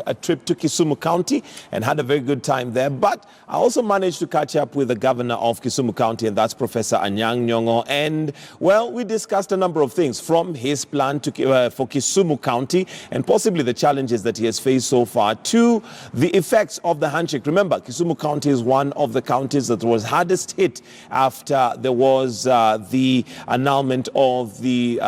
a trip to Kisumu County and had a very good time there. But I also managed to catch up with the governor of Kisumu County, and that's Professor Anyang Nyong'o. And, well, we discussed a number of things from his plan for Kisumu County and possibly the challenges that he has faced so far to the effects of the handshake. Remember, Kisumu County is one of the counties that was hardest hit after there was the annulment of the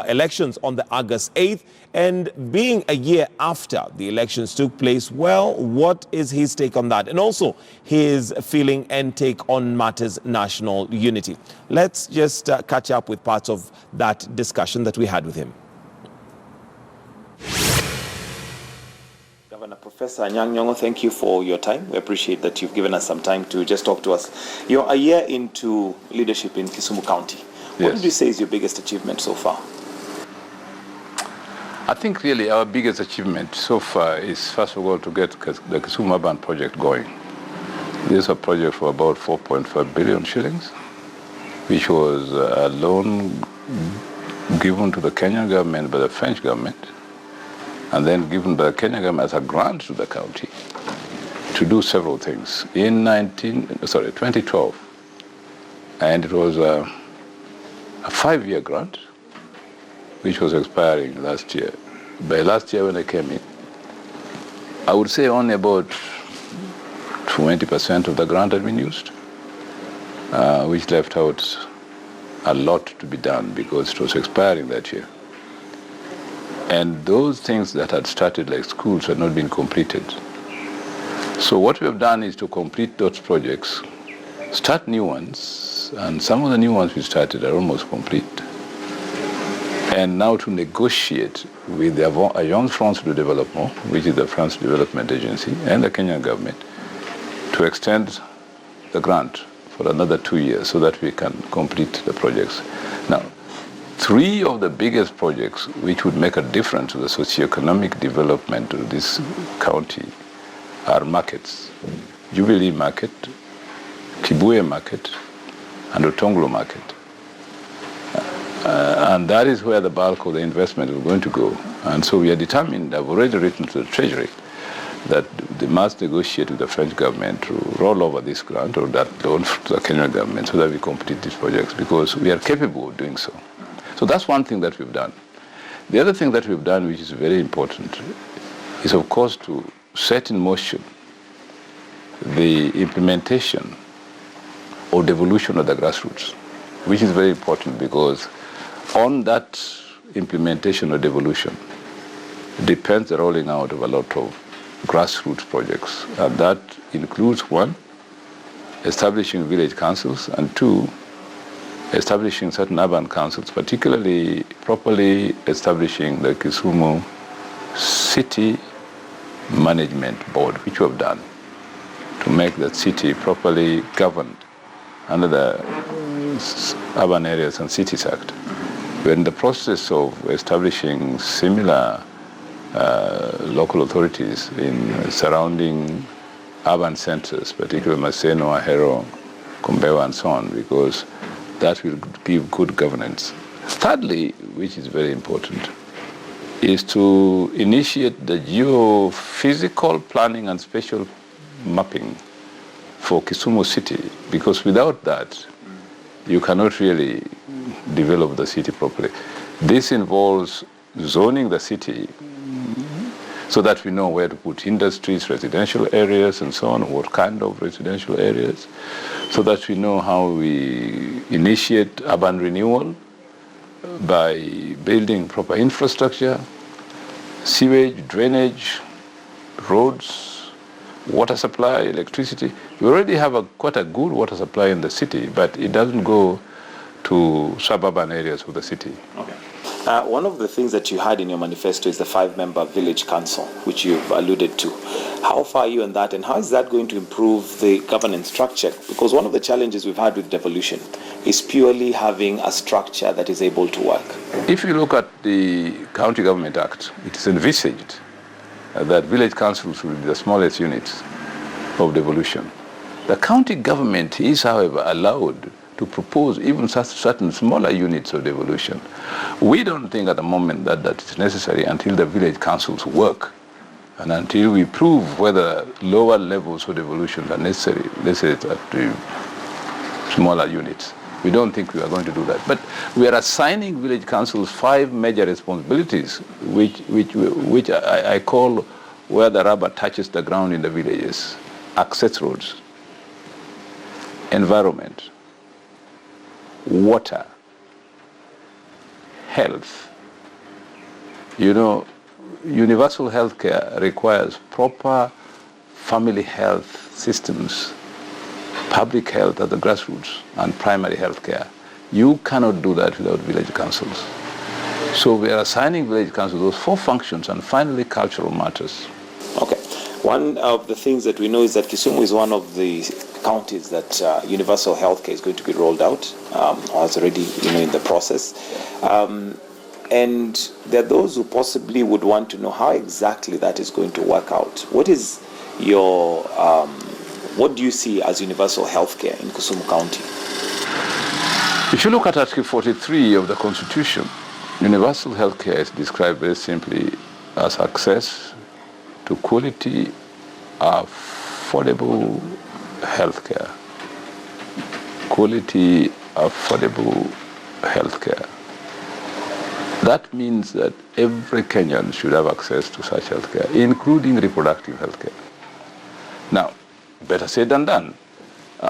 elections on the August 8th. And being a year after the elections took place, well, what is his take on that? And also his feeling and take on matters national unity. Let's just catch up with parts of that discussion that we had with him. Governor Professor Anyang Nyong'o, thank you for your time. We appreciate that you've given us some time to just talk to us. You're a year into leadership in Kisumu County. What would you say is your biggest achievement so far? I think really our biggest achievement so far is, first of all, to get the Kisumu Urban project going. This is a project for about 4.5 billion shillings, which was a loan given to the Kenyan government by the French government, and then given by the Kenyan government as a grant to the county to do several things. In 2012, and it was a 5-year grant, which was expiring last year. By last year when I came in, I would say only about 20% of the grant had been used, which left out a lot to be done because it was expiring that year. And those things that had started, like schools, had not been completed. So what we have done is to complete those projects, start new ones, and some of the new ones we started are almost complete. And now to negotiate with the Agence France de Développement, which is the France Development Agency, and the Kenyan government, to extend the grant for another 2 years so that we can complete the projects. Now, 3 of the biggest projects which would make a difference to the socioeconomic development of this county are markets: Jubilee Market, Kibuye Market, and Otonglo Market. And that is where the bulk of the investment is going to go. And so we are determined, I've already written to the Treasury, that they must negotiate with the French government to roll over this grant or that loan to the Kenyan government so that we complete these projects, because we are capable of doing so. So that's one thing that we've done. The other thing that we've done, which is very important, is of course to set in motion the implementation or devolution of the grassroots, which is very important because on that implementation or devolution depends the rolling out of a lot of grassroots projects. And that includes, 1, establishing village councils, and 2, establishing certain urban councils, particularly properly establishing the Kisumu City Management Board, which we have done, to make the city properly governed under the Urban Areas and Cities Act. We're in the process of establishing similar local authorities in surrounding urban centers, particularly Maseno, Ahero, Kombewa, and so on, because that will give good governance. Thirdly, which is very important, is to initiate the geophysical planning and spatial mapping for Kisumu City, because without that, you cannot really develop the city properly. This involves zoning the city so that we know where to put industries, residential areas, and so on, what kind of residential areas, so that we know how we initiate urban renewal by building proper infrastructure, sewage, drainage, roads, water supply, electricity. We already have quite a good water supply in the city, but it doesn't go to suburban areas of the city. Okay. One of the things that you had in your manifesto is the 5-member village council, which you've alluded to. How far are you on that, and how is that going to improve the governance structure? Because one of the challenges we've had with devolution is purely having a structure that is able to work. If you look at the County Government Act, it is envisaged that village councils will be the smallest units of devolution. The county government is, however, allowed to propose even certain smaller units of devolution. We don't think at the moment that that is necessary until the village councils work And until we prove whether lower levels of devolution are necessary, let's say at the smaller units, we don't think we are going to do that. But we are assigning village councils 5 major responsibilities, which I call where the rubber touches the ground in the villages: access roads, environment, water, health. You know, universal health care requires proper family health systems, public health at the grassroots, and primary health care. You cannot do that without village councils. So we are assigning village councils those 4 functions, and finally cultural matters. Okay. One of the things that we know is that Kisumu is one of the counties that universal health care is going to be rolled out, or is already in the process. And there are those who possibly would want to know how exactly that is going to work out. What is your, what do you see as universal health care in Kisumu County? If you look at Article 43 of the Constitution, universal health care is described very simply as access to quality, affordable health care. Quality, affordable health care. That means that every Kenyan should have access to such health care, including reproductive health care. Now, better said than done.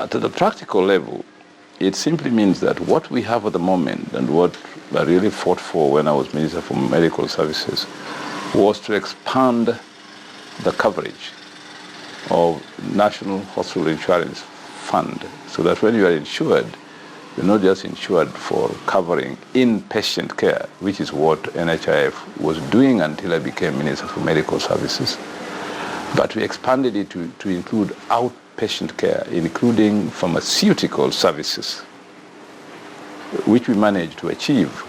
To the practical level, it simply means that what we have at the moment, and what I really fought for when I was Minister for Medical Services, was to expand the coverage of National Hospital Insurance Fund, so that when you are insured, you're not just insured for covering inpatient care, which is what NHIF was doing until I became Minister for Medical Services, but we expanded it to include outpatient care, including pharmaceutical services, which we managed to achieve.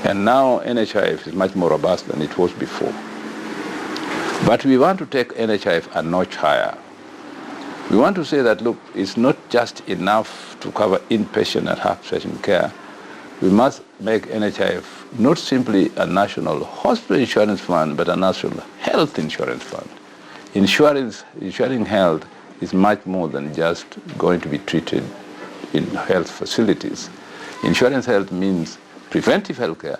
And now NHIF is much more robust than it was before. But we want to take NHIF a notch higher. We want to say that, look, it's not just enough to cover inpatient and outpatient care. We must make NHIF not simply a national hospital insurance fund, but a national health insurance fund. Insuring health is much more than just going to be treated in health facilities. Insurance health means preventive health care,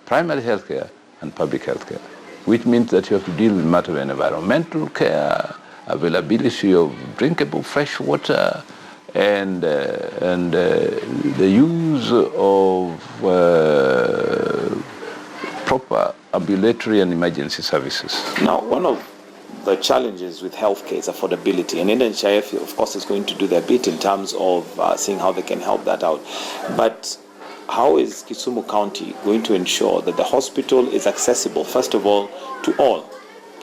primary health care, and public health care, which means that you have to deal with matters of environmental care, availability of drinkable fresh water, and the use of proper ambulatory and emergency services. Now, one of the challenges with healthcare is affordability, and NHIF, of course, is going to do their bit in terms of seeing how they can help that out. But how is Kisumu County going to ensure that the hospital is accessible, first of all, to all,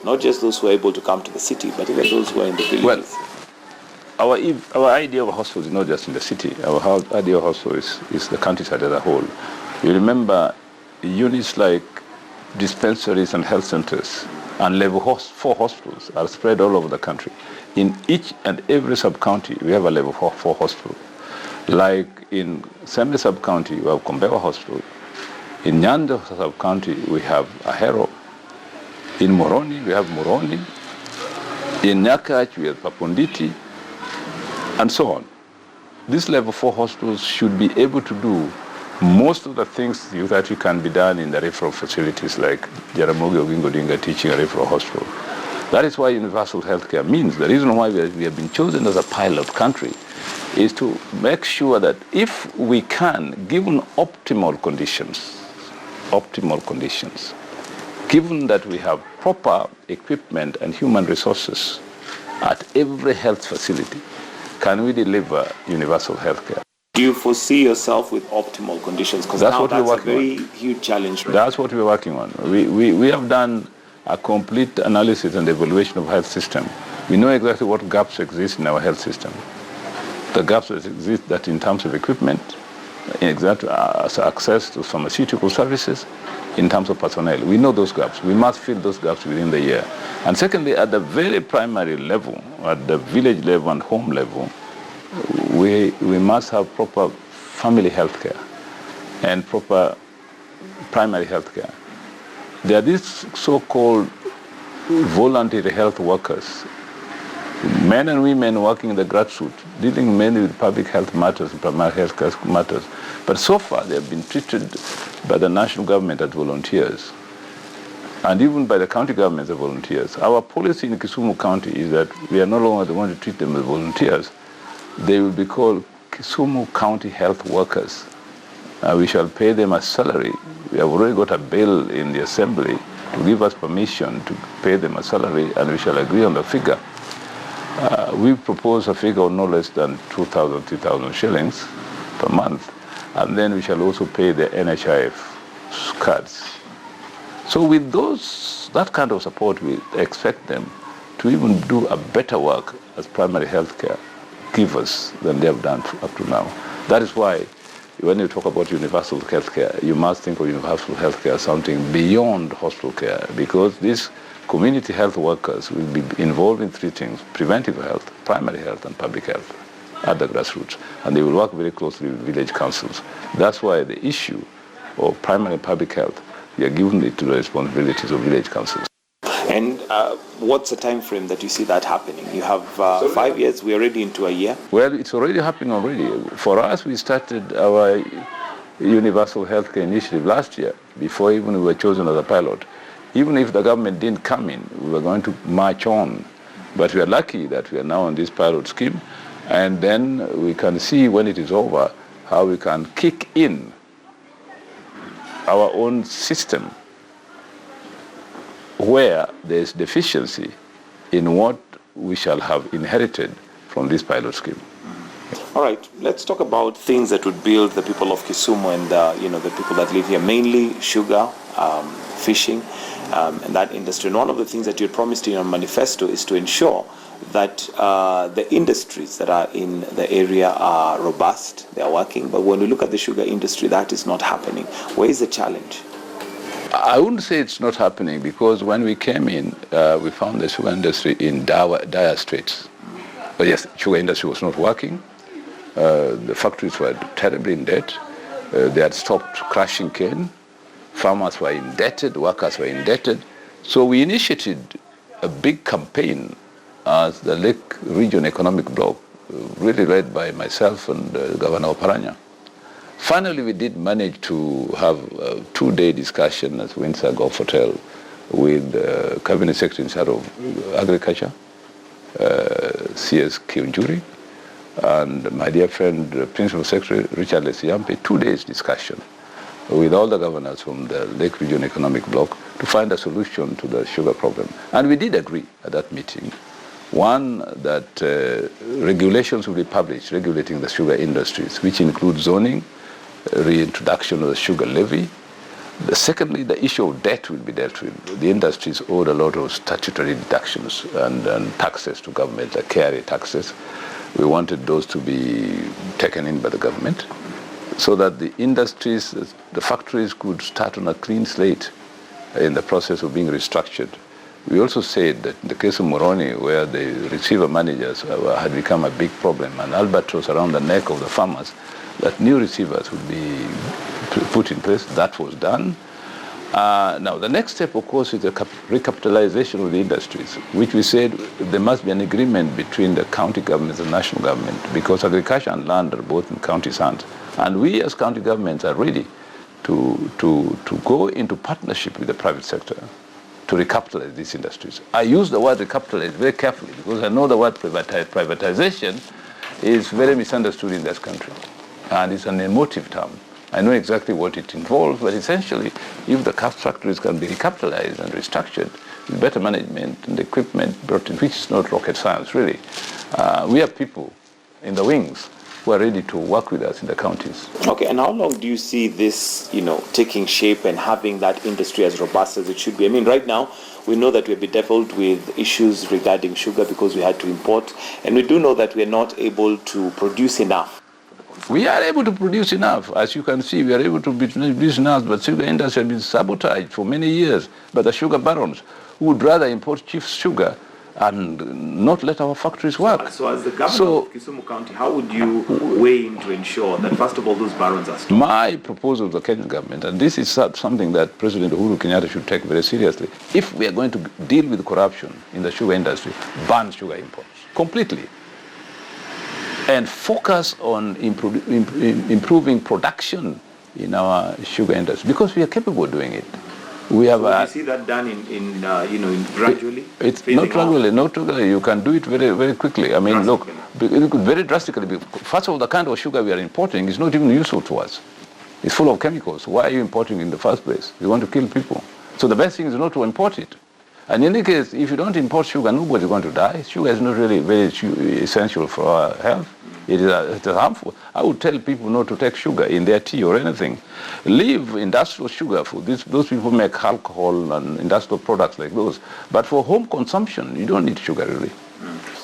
not just those who are able to come to the city, but even those who are in the villages? Well, our idea of a hospital is not just in the city. Our idea of a hospital is the countryside as a whole. You remember units like dispensaries and health centers and level 4 hospitals are spread all over the country. In each and every sub-county, we have a level 4 hospital. Like in Sembe sub-county, we have Kombewa Hospital. In Nyando sub-county, we have Ahero. In Moroni, we have Moroni. In Nyakach, we have Papunditi, and so on. These level 4 hospitals should be able to do most of the things that can be done in the referral facilities like Jaramogi Oginga Odinga Teaching and Referral Hospital. That is why universal healthcare means, the reason why we have been chosen as a pilot country is to make sure that if we can, given optimal conditions, given that we have proper equipment and human resources at every health facility, can we deliver universal healthcare? Do you foresee yourself with optimal conditions? Because that's a very huge challenge. Right? That's what we're working on. We have done a complete analysis and evaluation of health system. We know exactly what gaps exist in our health system. The gaps that exist that in terms of equipment, access to pharmaceutical services, in terms of personnel. We know those gaps. We must fill those gaps within the year. And secondly, at the very primary level, at the village level and home level, we must have proper family health care and proper primary health care. There are these so-called voluntary health workers, men and women working in the grassroots, dealing mainly with public health matters and primary health care matters. But so far, they have been treated by the national government as volunteers, and even by the county government as volunteers. Our policy in Kisumu County is that we are no longer the ones to treat them as volunteers. They will be called Kisumu County health workers. We shall pay them a salary. We have already got a bill in the assembly to give us permission to pay them a salary, and we shall agree on the figure. We propose a figure of no less than 2,000, 3,000 shillings per month, and then we shall also pay the NHIF cards. So with that kind of support, we expect them to even do a better work as primary health care givers than they have done up to now. That is why when you talk about universal health care, you must think of universal health care as something beyond hospital care, because these community health workers will be involved in three things: preventive health, primary health, and public health at the grassroots. And they will work very closely with village councils. That's why the issue of primary public health, we are giving it to the responsibilities of village councils. And what's the time frame that you see that happening? You have 5 years, we're already into a year. Well, it's already happening already. For us, we started our universal healthcare initiative last year, before even we were chosen as a pilot. Even if the government didn't come in, we were going to march on. But we are lucky that we are now on this pilot scheme, and then we can see when it is over how we can kick in our own system where there is deficiency in what we shall have inherited from this pilot scheme. All right, let's talk about things that would build the people of Kisumu and the people that live here, mainly sugar, fishing, and that industry. And one of the things that you promised in your manifesto is to ensure that the industries that are in the area are robust, they are working. But when we look at the sugar industry, that is not happening. Where is the challenge? I wouldn't say it's not happening, because when we came in, we found the sugar industry in dire straits. But yes, sugar industry was not working. The factories were terribly in debt. They had stopped crushing cane. Farmers were indebted, workers were indebted. So we initiated a big campaign as the Lake Region Economic Bloc, really led by myself and Governor Anyang. Finally, we did manage to have a 2-day discussion at Windsor Golf Hotel with Cabinet Secretary in charge of Agriculture, CS Kiunjuri, and my dear friend, Principal Secretary Richard Lesiyampe. 2 days discussion with all the governors from the Lake Region Economic Bloc to find a solution to the sugar problem. And we did agree at that meeting. One, that regulations will be published regulating the sugar industries, which include zoning, reintroduction of the sugar levy. Secondly, the issue of debt will be dealt with. The industries owed a lot of statutory deductions and taxes to government, the carry taxes. We wanted those to be taken in by the government so that the industries, the factories could start on a clean slate in the process of being restructured. We also said that in the case of Moroni, where the receiver managers had become a big problem and albatross around the neck of the farmers, that new receivers would be put in place. That was done. Now, the next step, of course, is the recapitalization of the industries, which we said there must be an agreement between the county governments and national government, because agriculture and land are both in county's hands. And we as county governments are ready to go into partnership with the private sector to recapitalize these industries. I use the word recapitalize very carefully, because I know the word privatization is very misunderstood in this country. And it's an emotive term. I know exactly what it involves, but essentially, if the factories can be recapitalized and restructured with better management and equipment brought in, which is not rocket science, really, we have people in the wings who are ready to work with us in the counties. Okay, and how long do you see this, taking shape and having that industry as robust as it should be? I mean, right now, we know that we're bedeviled with issues regarding sugar because we had to import, and we do know that we're not able to produce enough. We are able to produce enough. As you can see, we are able to produce enough, but sugar industry has been sabotaged for many years by the sugar barons who would rather import cheap sugar and not let our factories work. So as the governor of Kisumu County, how would you weigh in to ensure that, first of all, those barons are stopped? My proposal to the Kenyan government, and this is something that President Uhuru Kenyatta should take very seriously, if we are going to deal with corruption in the sugar industry, ban sugar imports completely. And focus on improving production in our sugar industry, because we are capable of doing it. We have. So you see that done in gradually. It's not gradually. Not gradually. You can do it very, very quickly. I mean, look, very drastically. First of all, the kind of sugar we are importing is not even useful to us. It's full of chemicals. Why are you importing in the first place? You want to kill people. So the best thing is not to import it. And in any case, if you don't import sugar, nobody's going to die. Sugar is not really very essential for our health. It is harmful. I would tell people not to take sugar in their tea or anything. Leave industrial sugar for those people who make alcohol and industrial products like those. But for home consumption, you don't need sugar really.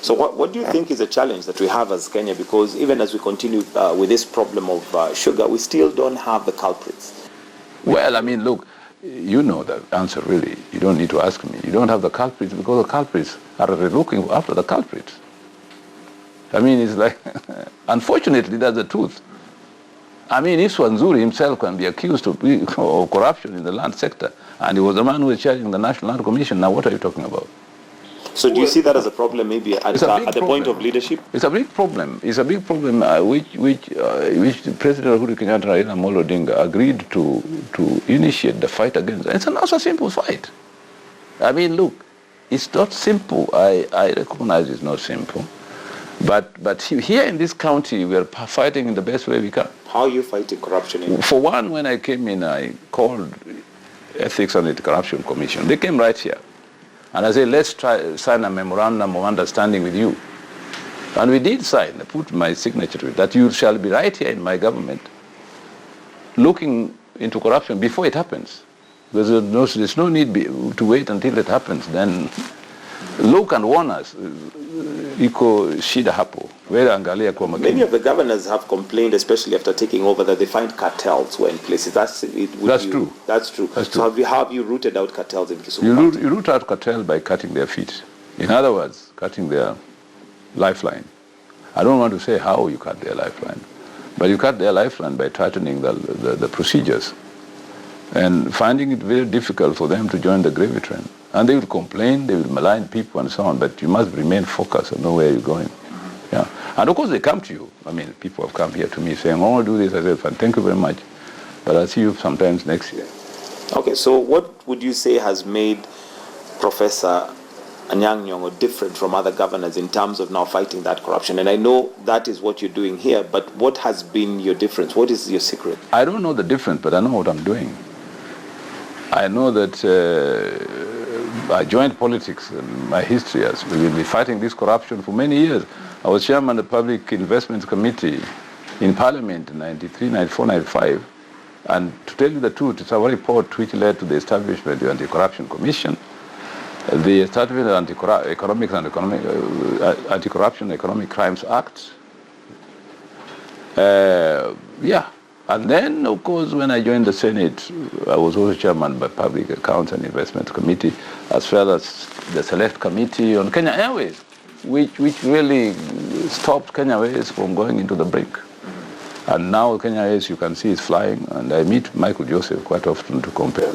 So what do you think is a challenge that we have as Kenya? Because even as we continue with this problem of sugar, we still don't have the culprits. Well, I mean, look, you know the answer really. You don't need to ask me. You don't have the culprits because the culprits are looking after the culprits. I mean, it's like, unfortunately, that's the truth. I mean, if Swanzuri himself can be accused of corruption in the land sector, and he was the man who was chairing the National Land Commission, now what are you talking about? So do you see that as a problem maybe at the point of leadership? It's a big problem. It's a big problem which President Uhuru Kenyatta and Amolo Odinga agreed to initiate the fight against. It's not a simple fight. I mean, look, it's not simple. I recognize it's not simple. But here in this county, we are fighting in the best way we can. How are you fighting corruption? For one, when I came in, I called Ethics and Anti-Corruption Commission. They came right here. And I said, let's try sign a memorandum of understanding with you. And we did sign. I put my signature to it, that you shall be right here in my government looking into corruption before it happens. Because there's no need to wait until it happens. Then look and warn us. Iko shida hapo. Many of the governors have complained, especially after taking over, that they find cartels were in places. That's true. That's true. So how have you rooted out cartels in Kisumu County? You root out cartel by cutting their feet. In other words, cutting their lifeline. I don't want to say how you cut their lifeline, but you cut their lifeline by tightening the procedures and finding it very difficult for them to join the gravy train. And they will complain, they will malign people and so on, but you must remain focused and know where you're going. Yeah. And of course they come to you. I mean, people have come here to me saying, oh, do this. I said, fine, thank you very much, but I'll see you sometimes next year. Okay, so what would you say has made Professor Anyang Nyong'o different from other governors in terms of now fighting that corruption? And I know that is what you're doing here, but what has been your difference? What is your secret? I don't know the difference, but I know what I'm doing. I know that I joined politics in my history as we will be fighting this corruption for many years. I was chairman of the Public Investments Committee in Parliament in 93, 94, 95. And to tell you the truth, it's our report which led to the establishment of the Anti-Corruption Commission, the establishment of the Anti-Corruption Economic Crimes Act. Yeah. And then, of course, when I joined the Senate, I was also chairman of the Public Accounts and Investment Committee, as well as the Select Committee on Kenya Airways, which really stopped Kenya Airways from going into the brink. And now Kenya Airways, you can see, is flying, and I meet Michael Joseph quite often to compare.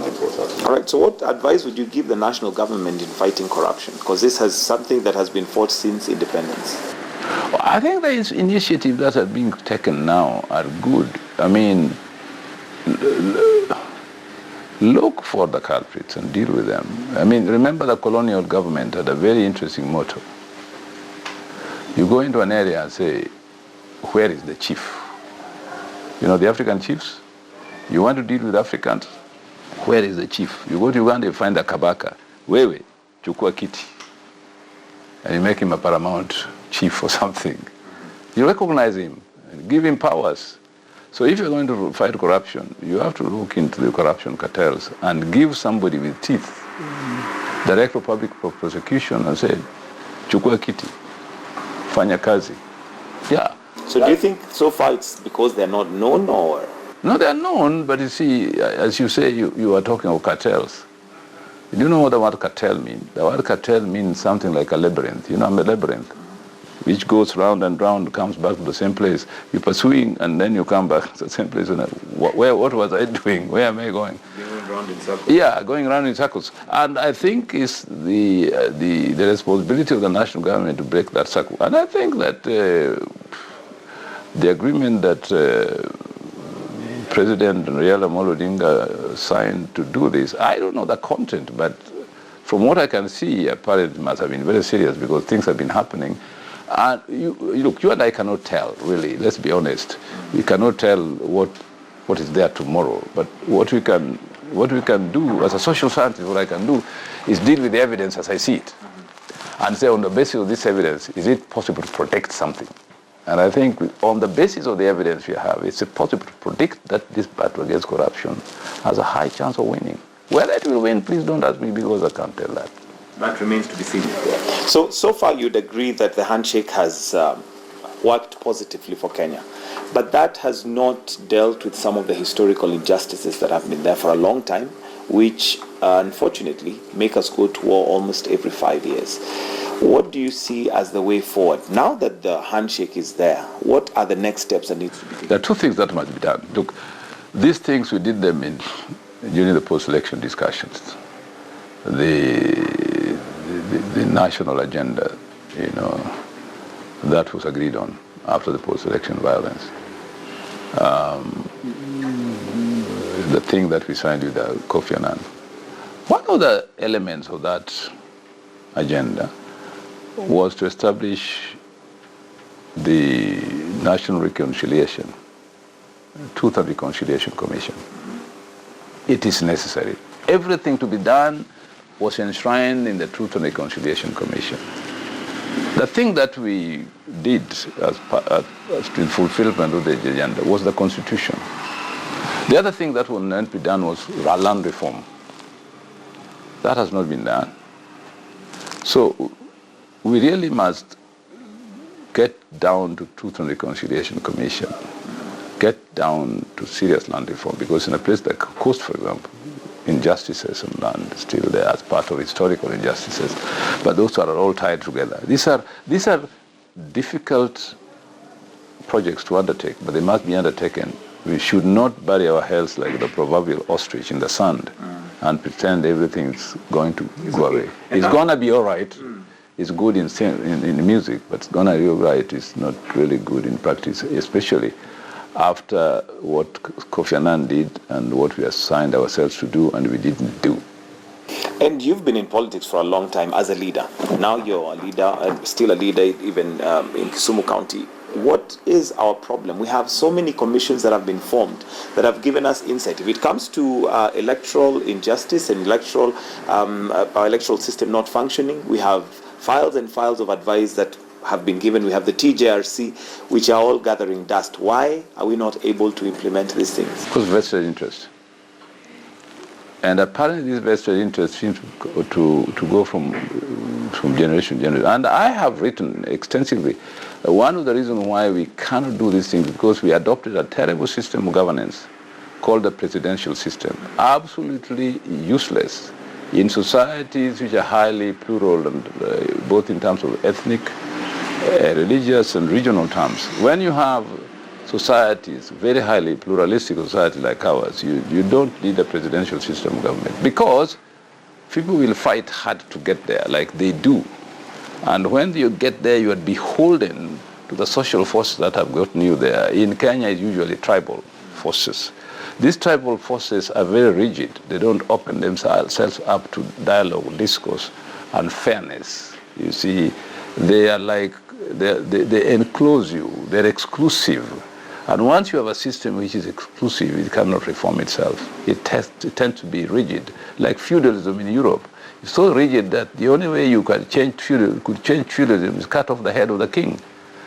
All right, so what advice would you give the national government in fighting corruption? Because this has something that has been fought since independence. I think these initiatives that are being taken now are good. I mean, look for the culprits and deal with them. I mean, remember the colonial government had a very interesting motto. You go into an area and say, where is the chief? You know, the African chiefs, you want to deal with Africans, where is the chief? You go to Uganda, you find the Kabaka, wewe, chukua kiti. And you make him a paramount chief or something. You recognize him, and give him powers. So if you're going to fight corruption, you have to look into the corruption cartels and give somebody with teeth, Director of Public Prosecution, and say, chukua kiti, fanya kazi. Yeah. So do you think so far it's because they're not known, or? No, they're known, but you see, as you say, you are talking of cartels. Do you know what the word cartel means? The word cartel means something like a labyrinth. You know, I'm a labyrinth, which goes round and round, comes back to the same place. You're pursuing, and then you come back to the same place. And what was I doing? Where am I going? Going round in circles. Yeah, going around in circles. And I think it's the responsibility of the national government to break that circle. And I think that the agreement that President Raila Amolo Odinga signed to do this, I don't know the content, but from what I can see, apparently it must have been very serious because things have been happening. And look, you and I cannot tell, really, let's be honest. We cannot tell what is there tomorrow. But what we can do as a social scientist, what I can do is deal with the evidence as I see it. And say, on the basis of this evidence, is it possible to protect something? And I think on the basis of the evidence we have, it's possible to predict that this battle against corruption has a high chance of winning. Whether it will win, please don't ask me because I can't tell that. That remains to be seen. So far you'd agree that the handshake has worked positively for Kenya, but that has not dealt with some of the historical injustices that have been there for a long time, which unfortunately make us go to war almost every 5 years. What do you see as the way forward? Now that the handshake is there, what are the next steps that need to be taken? There are two things that must be done. Look, these things we did them during the post-election discussions. The national agenda, that was agreed on after the post-election violence. The thing that we signed with Kofi Annan. One of the elements of that agenda was to establish the National Reconciliation, Truth and Reconciliation Commission. It is necessary. Everything to be done was enshrined in the Truth and Reconciliation Commission. The thing that we did as in fulfillment of the agenda was the Constitution. The other thing that was meant to be done was land reform. That has not been done. So we really must get down to Truth and Reconciliation Commission, get down to serious land reform, because in a place like Coast, for example, injustices on land is still there as part of historical injustices, but those are all tied together. These are difficult projects to undertake, but they must be undertaken. We should not bury our heads like the proverbial ostrich in the sand and pretend everything's going to go away. It's going to be all right. It's good in music, but it's going to be all right. It's not really good in practice, especially after what Kofi Annan did and what we assigned ourselves to do and we didn't do. And you've been in politics for a long time as a leader. Now you're a leader, still a leader even in Kisumu County. What is our problem? We have so many commissions that have been formed that have given us insight. If it comes to electoral injustice and our electoral system not functioning, we have files and files of advice that have been given. We have the TJRC, which are all gathering dust. Why are we not able to implement these things? Because of vested interest. And apparently this vested interest seems to go from generation to generation. And I have written extensively. One of the reasons why we cannot do these things is because we adopted a terrible system of governance called the presidential system. Absolutely useless in societies which are highly plural, and both in terms of ethnic, religious and regional terms. When you have societies, very highly pluralistic society like ours, you don't need a presidential system of government because people will fight hard to get there like they do. And when you get there, you are beholden to the social forces that have gotten you there. In Kenya, it's usually tribal forces. These tribal forces are very rigid. They don't open themselves up to dialogue, discourse, and fairness. You see, they are like, they enclose you, they're exclusive. And once you have a system which is exclusive, it cannot reform itself. It tends to be rigid, like feudalism in Europe. It's so rigid that the only way you can change feudalism is cut off the head of the king.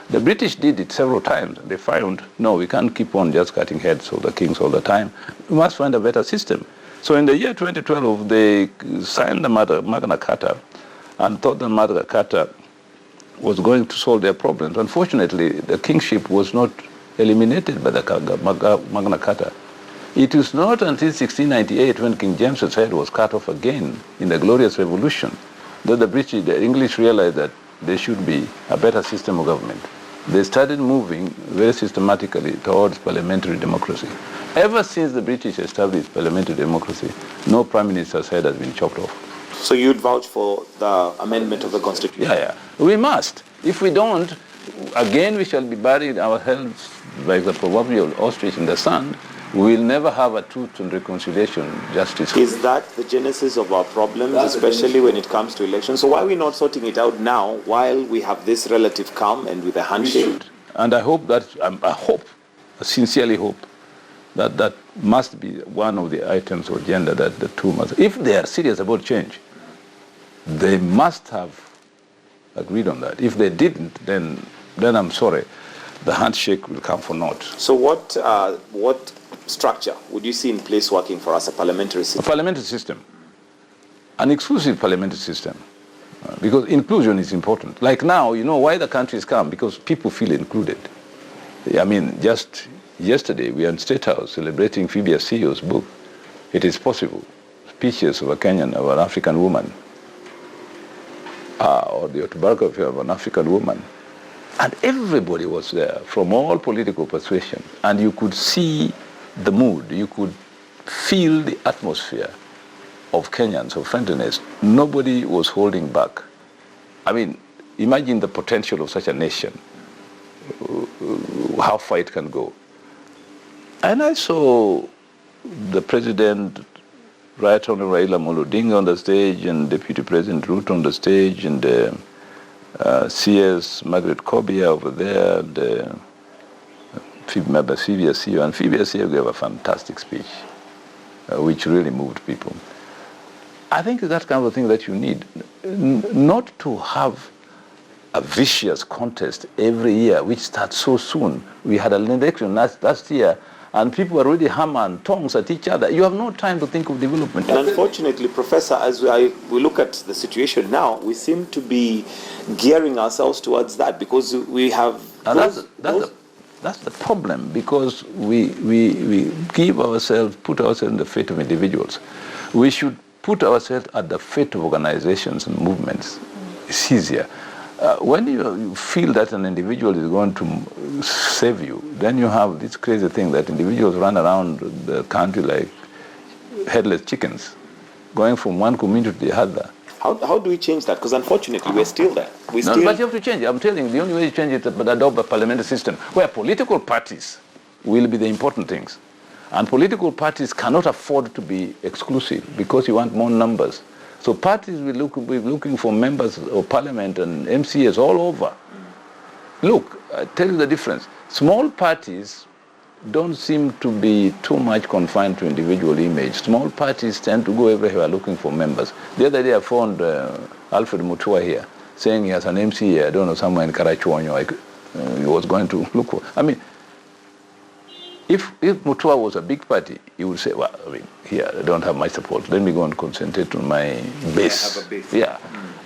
The British did it several times. They found, no, we can't keep on just cutting heads of the kings all the time. We must find a better system. So in the year 2012, they signed the Magna Carta and thought the Magna Carta was going to solve their problems. Unfortunately, the kingship was not eliminated by the Magna Carta. It was not until 1698 when King James's head was cut off again in the Glorious Revolution that the English realized that there should be a better system of government. They started moving very systematically towards parliamentary democracy. Ever since the British established parliamentary democracy, no prime minister's head has been chopped off. So you'd vouch for the amendment of the Constitution? Yeah. We must. If we don't, again we shall be buried our heads like the proverbial ostrich in the sand. We will never have a truth and reconciliation justice. Is that the genesis of our problems, especially when it comes to elections? So why are we not sorting it out now while we have this relative calm and with a handshake? And I hope that, I sincerely hope, that must be one of the items of agenda that the two must, if they are serious about change, they must have agreed on that. If they didn't, then I'm sorry, the handshake will come for naught. So what structure would you see in place working for us, a parliamentary system? A parliamentary system, an exclusive parliamentary system, because inclusion is important. Like now, you know why the country is calm? Because people feel included. I mean, just yesterday we were in State House celebrating Phoebe Asiyo's book, It Is Possible, Speeches of a Kenyan, of an African woman, or the autobiography of an African woman. And everybody was there from all political persuasion, and you could see the mood, you could feel the atmosphere of Kenyans, of friendliness. Nobody was holding back. I mean, imagine the potential of such a nation, how far it can go. And I saw the President, Right Honorable Raila Amolo Odinga on the stage, and Deputy President Ruto on the stage, and CS Margaret Kobia over there, and Phoebe Asiyo. And Phoebe Asiyo gave a fantastic speech, which really moved people. I think that kind of thing that you need, not to have a vicious contest every year, which starts so soon. We had an election last year, and people are already hammering tongues at each other. You have no time to think of development. And unfortunately, Professor, as we look at the situation now, we seem to be gearing ourselves towards that because we have... That's the problem, because we give ourselves, put ourselves in the fate of individuals. We should put ourselves at the fate of organizations and movements. It's easier. When you feel that an individual is going to save you, then you have this crazy thing that individuals run around the country like headless chickens, going from one community to the other. How do we change that? Because unfortunately, we're still there. But you have to change it. I'm telling you, the only way to change it is to adopt a parliamentary system where political parties will be the important things. And political parties cannot afford to be exclusive because you want more numbers. So parties will be looking for members of parliament and MCAs all over. Look, I tell you the difference. Small parties don't seem to be too much confined to individual image. Small parties tend to go everywhere looking for members. The other day I found Alfred Mutua here saying he has an MCA, I don't know, somewhere in Karachuonyo. He was going to look for. I mean, if Mutua was a big party, he would say, well, I mean, here, I don't have my support. Let me go and concentrate on my base. Have a base. Yeah.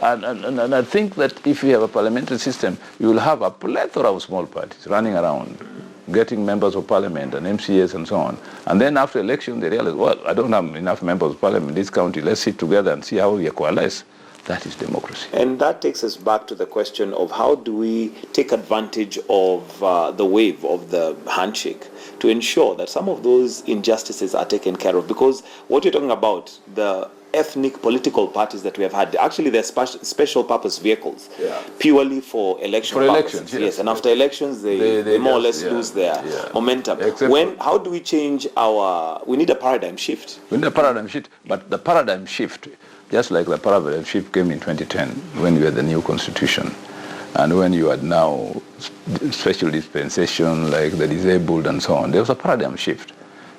And I think that if you have a parliamentary system, you will have a plethora of small parties running around, getting members of parliament and MCAs and so on. And then after election, they realize, well, I don't have enough members of parliament in this county. Let's sit together and see how we coalesce. That is democracy. And that takes us back to the question of how do we take advantage of the wave of the handshake to ensure that some of those injustices are taken care of? Because what you're talking about, the ethnic political parties that we have had, actually they're special purpose vehicles, purely for election purposes. Elections, yes. And after elections, they more or less lose their momentum. How do we change we need a paradigm shift. We need a paradigm shift, but the paradigm shift, just like the paradigm shift came in 2010 when we had the new constitution, and when you had now special dispensation like the disabled and so on, there was a paradigm shift.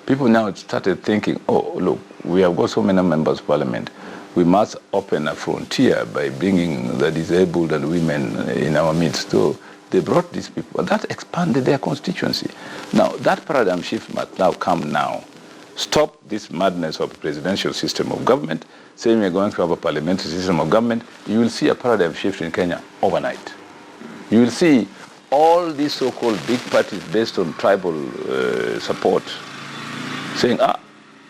People now started thinking, oh, look, we have got so many members of parliament. We must open a frontier by bringing the disabled and women in our midst. So they brought these people, and that expanded their constituency. Now, that paradigm shift must now come now. Stop this madness of presidential system of government, saying we're going to have a parliamentary system of government. You will see a paradigm shift in Kenya overnight. You will see all these so-called big parties based on tribal support saying,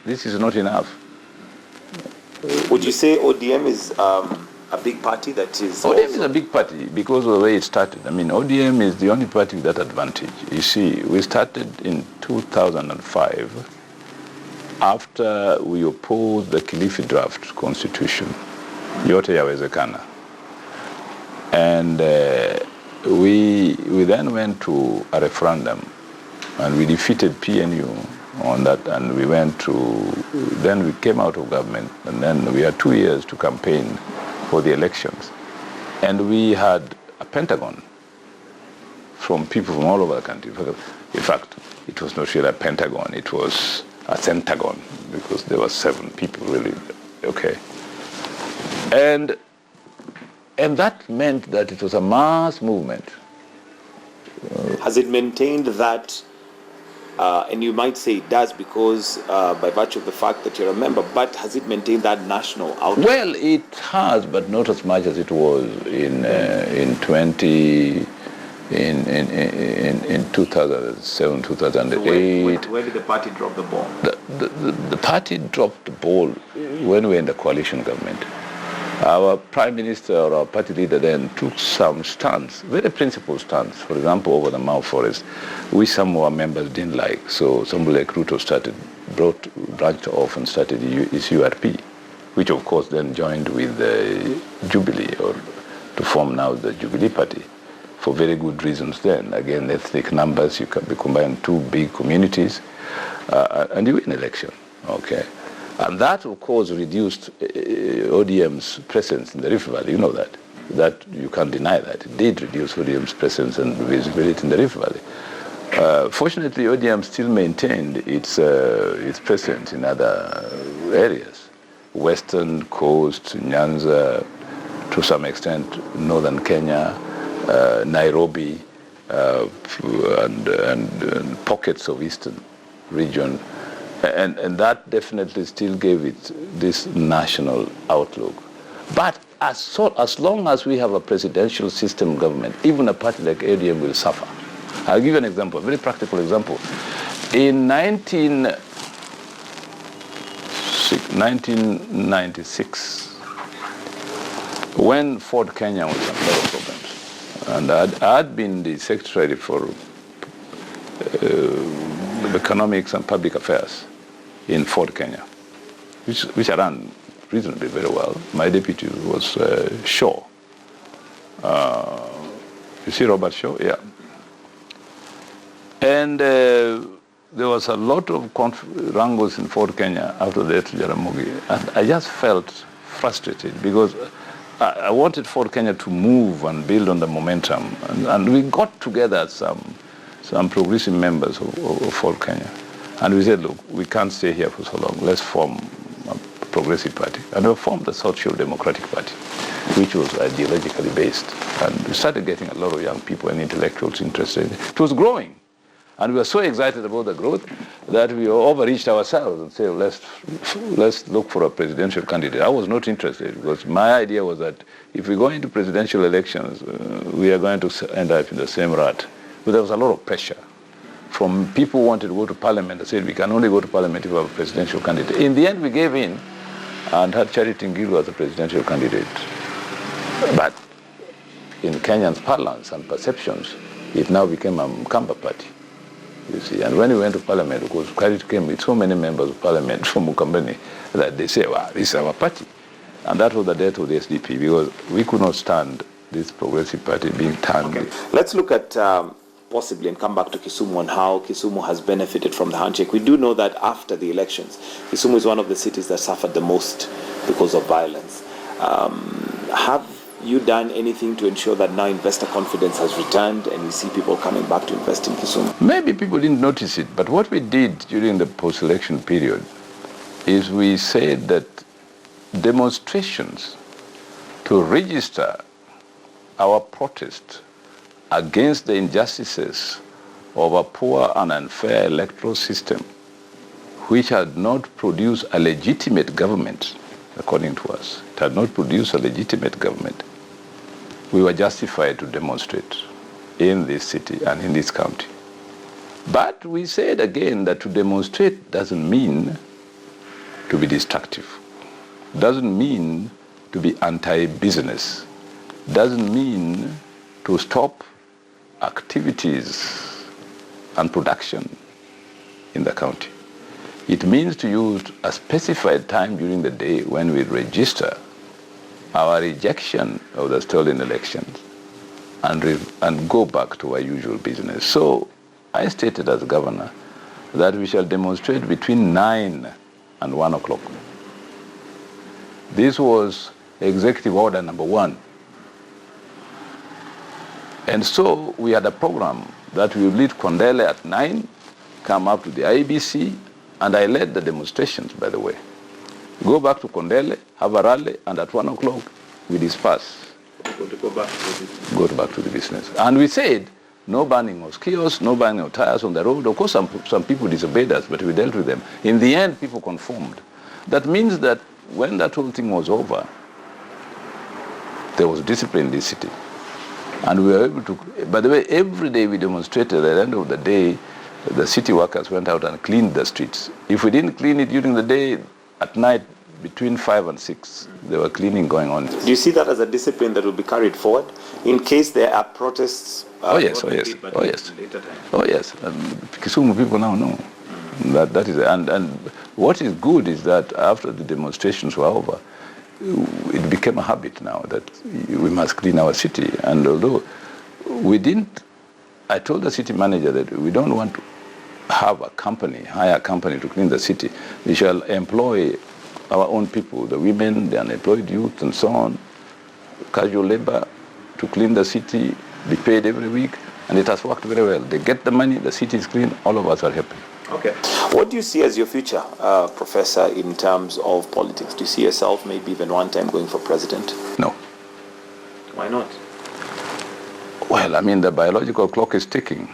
this is not enough. Would you say ODM is a big party that is... ODM is a big party because of the way it started. I mean, ODM is the only party with that advantage. You see, we started in 2005 after we opposed the Kilifi draft constitution, yote yawezekana. And we then went to a referendum and we defeated PNU on that, and then we came out of government, and then we had 2 years to campaign for the elections. And we had a Pentagon from people from all over the country. In fact, it was not really a Pentagon, it was a centagon, because there were 7 people really, okay. And that meant that it was a mass movement. Has it maintained that, and you might say it does because by virtue of the fact that you're a member, but has it maintained that national outlook? Well, it has, but not as much as it was in 2007, 2008. So where did the party drop the ball? The party dropped the ball when we were in the coalition government. Our prime minister or our party leader then took some stands, very principled stands. For example, over the Mau Forest, some of our members didn't like. So somebody like Ruto branched off and started his URP, which of course then joined with Jubilee, or to form now the Jubilee Party, for very good reasons then. Again, ethnic numbers, you combine 2 big communities, and you win election, okay? And that, of course, reduced ODM's presence in the Rift Valley. You know that. That you can't deny that. It did reduce ODM's presence and visibility in the Rift Valley. Fortunately, ODM still maintained its presence in other areas. Western Coast, Nyanza, to some extent, northern Kenya, Nairobi, and pockets of eastern region. And that definitely still gave it this national outlook. But as long as we have a presidential system government, even a party like ADM will suffer. I'll give you an example, a very practical example. In 1996, when Ford Kenya was in a lot of problems, and I'd been the secretary for economics and public affairs in Ford Kenya, which I ran reasonably very well. My deputy was Shaw. You see Robert Shaw? Yeah. And there was a lot of wrangles in Ford Kenya after the death of Jaramogi. And I just felt frustrated because I wanted Ford Kenya to move and build on the momentum. And we got together some progressive members of Ford Kenya. And we said, look, we can't stay here for so long. Let's form a progressive party. And we formed the Social Democratic Party, which was ideologically based. And we started getting a lot of young people and intellectuals interested. It was growing. And we were so excited about the growth that we overreached ourselves and said, let's look for a presidential candidate. I was not interested because my idea was that if we go into presidential elections, we are going to end up in the same rut. But there was a lot of pressure from people who wanted to go to parliament. They said, we can only go to parliament if we have a presidential candidate. In the end, we gave in and had Charity Ngilu as a presidential candidate. But in Kenyan's parlance and perceptions, it now became a Mkamba party, you see. And when we went to parliament, of course, Charity came with so many members of parliament from Mukambani that they say, wow, this is our party. And that was the death of the SDP because we could not stand this progressive party being turned. Okay. Let's look at possibly and come back to Kisumu and how Kisumu has benefited from the handshake. We do know that after the elections, Kisumu is one of the cities that suffered the most because of violence. Have you done anything to ensure that now investor confidence has returned and you see people coming back to invest in Kisumu? Maybe people didn't notice it, but what we did during the post-election period is we said that demonstrations to register our protest against the injustices of a poor and unfair electoral system, which had not produced a legitimate government, according to us. It had not produced a legitimate government. We were justified to demonstrate in this city and in this county. But we said again that to demonstrate doesn't mean to be destructive, doesn't mean to be anti-business, doesn't mean to stop activities and production in the county. It means to use a specified time during the day when we register our rejection of the stolen elections and go back to our usual business. So I stated as governor that we shall demonstrate between 9 and 1 o'clock. This was executive order number 1. And so we had a program that we would lead Kondele at 9, come up to the IBC, and I led the demonstrations, by the way. Go back to Kondele, have a rally, and at 1 o'clock we disperse. Go back to the business. And we said, no burning of kiosks, no burning of tires on the road. Of course, some people disobeyed us, but we dealt with them. In the end, people conformed. That means that when that whole thing was over, there was discipline in this city. And we were able to, by the way, every day we demonstrated. At the end of the day, the city workers went out and cleaned the streets. If we didn't clean it during the day, at night, between 5 and 6, there were cleaning going on. Do you see that as a discipline that will be carried forward in case there are protests? Oh yes. Kisumu people now know that is, and what is good is that after the demonstrations were over, it became a habit now that we must clean our city. And although we didn't, I told the city manager that we don't want to have a company, hire a company to clean the city. We shall employ our own people, the women, the unemployed youth, and so on, casual labor, to clean the city, be paid every week, and it has worked very well. They get the money, the city is clean, all of us are happy. Okay. What do you see as your future, Professor, in terms of politics? Do you see yourself maybe even one time going for president? No. Why not? Well, I mean, the biological clock is ticking.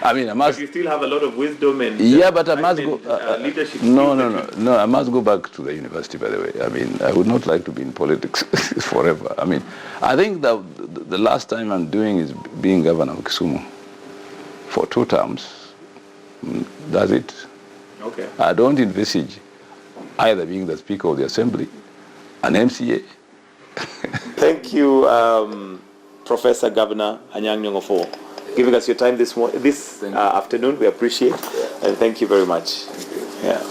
I mean, I must. But you still have a lot of wisdom and but I must go. Leadership. No. I must go back to the university. By the way, I mean, I would not like to be in politics forever. I mean, I think the last time I'm doing is being governor of Kisumu for 2 terms. That's it. Okay. I don't envisage either being the Speaker of the Assembly, an MCA. Thank you, Professor Governor Anyang Nyong'o, for giving us your time this afternoon. We appreciate it. And thank you very much. Yeah.